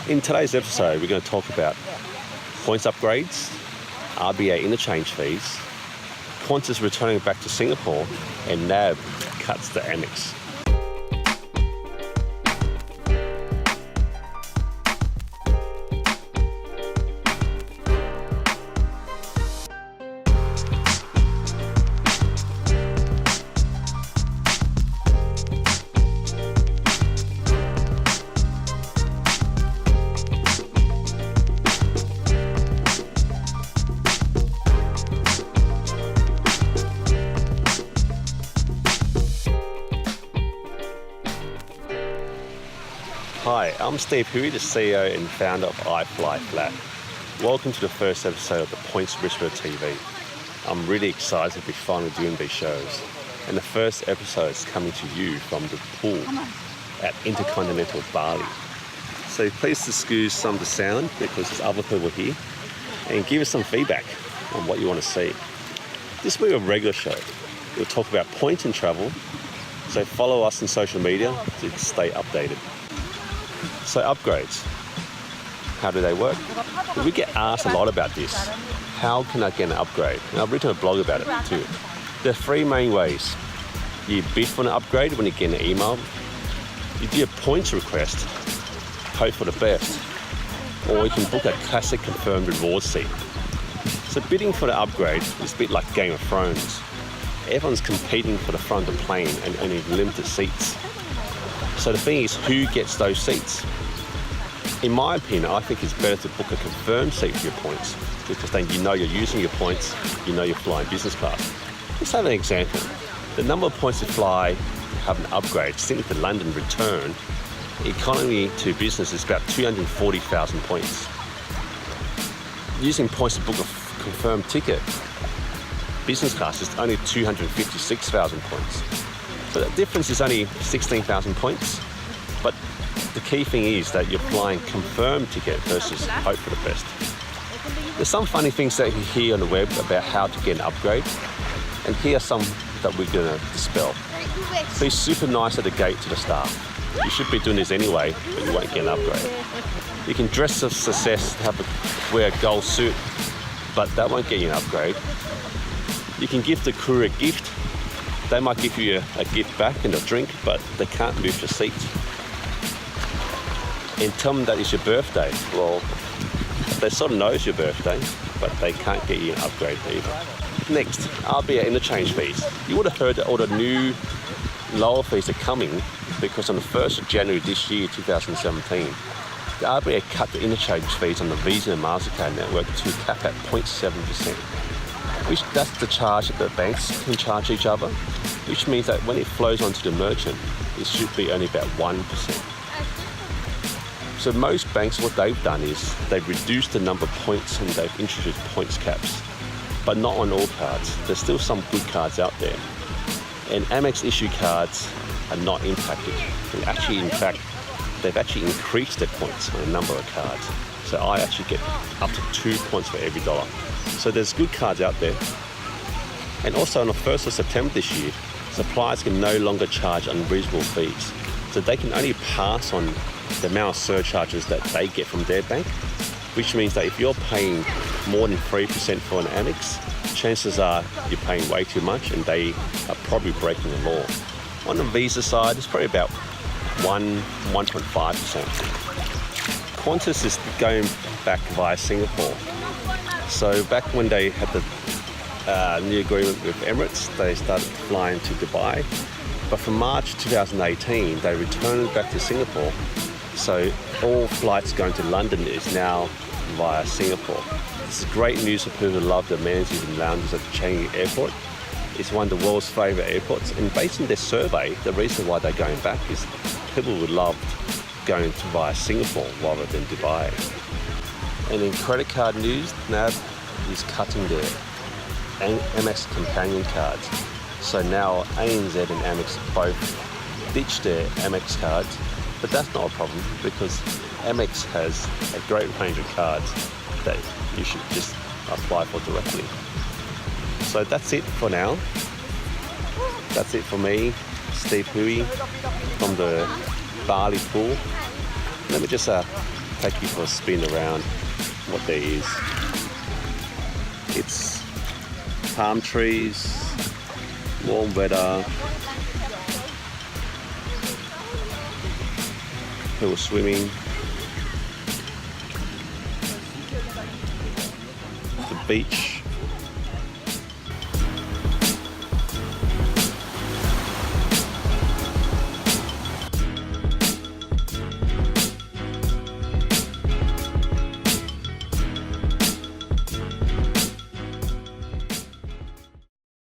In today's episode, we're going to talk about points upgrades, RBA interchange fees, Qantas returning back to Singapore, and NAB cuts the Amex. Hi, I'm Steve Hui, the CEO and founder of iFlyFlat. Welcome to the first episode of the Points Whisperer TV. I'm really excited to be finally doing these shows. And the first episode is coming to you from the pool at Intercontinental Bali. So please excuse some of the sound because there's other people here, and give us some feedback on what you want to see. This will be a regular show. We'll talk about points and travel, so follow us on social media to stay updated. So upgrades, how do they work? We get asked a lot about this. How can I get an upgrade? And I've written a blog about it too. There are three main ways. You bid for an upgrade when you get an email. You do a points request, hope for the best. Or you can book a classic confirmed reward seat. So bidding for the upgrade is a bit like Game of Thrones. Everyone's competing for the front of the plane and only limited seats. So the thing is, who gets those seats? In my opinion, I think it's better to book a confirmed seat for your points, because then you know you're using your points, you know you're flying business class. Let's have an example. The number of points to fly, have an upgrade, Sydney to London return, economy to business is about 240,000 points. Using points to book a confirmed ticket, business class is only 256,000 points. So the difference is only 16,000 points, but the key thing is that you're flying confirmed ticket versus hope for the best. There's some funny things that you hear on the web about how to get an upgrade, and here are some that we're going to dispel. Be super nice at the gate to the staff. You should be doing this anyway, but you won't get an upgrade. You can dress for success, wear a gold suit, but that won't get you an upgrade. You can give the crew a gift. They might give you a gift back and a drink, but they can't move your seat. And tell them that it's your birthday. Well, they sort of know it's your birthday, but they can't get you an upgrade either. Next, RBA interchange fees. You would have heard that all the new lower fees are coming because on the 1st of January this year, 2017, the RBA cut the interchange fees on the Visa and MasterCard network to cap at 0.7%. That's the charge that the banks can charge each other, which means that when it flows onto the merchant, it should be only about 1%. So most banks, what they've done is they've reduced the number of points and they've introduced points caps, but not on all cards. There's still some good cards out there. And Amex issue cards are not impacted. And actually, in fact, they've actually increased their points on a number of cards. So I actually get up to 2 points for every dollar. So there's good cards out there. And also on the 1st of September this year, suppliers can no longer charge unreasonable fees. So they can only pass on the amount of surcharges that they get from their bank, which means that if you're paying more than 3% for an Amex, chances are you're paying way too much and they are probably breaking the law. On the Visa side, it's probably about 1.5%. Qantas is going back via Singapore. So back when they had the new agreement with Emirates, they started flying to Dubai. But from March 2018, they returned back to Singapore. So all flights going to London is now via Singapore. This is great news for people who love the amenities and lounges at Changi Airport. It's one of the world's favourite airports. And based on their survey, the reason why they're going back is people would love going to via Singapore rather than Dubai. And in credit card news, NAB is cutting their Amex companion cards. So now ANZ and Amex both ditch their Amex cards, but that's not a problem because Amex has a great range of cards that you should just apply for directly. So that's it for now. That's it for me, Steve Hui, from the Bali pool. Let me just take you for a spin around what there is. It's palm trees, warm weather, people swimming. The beach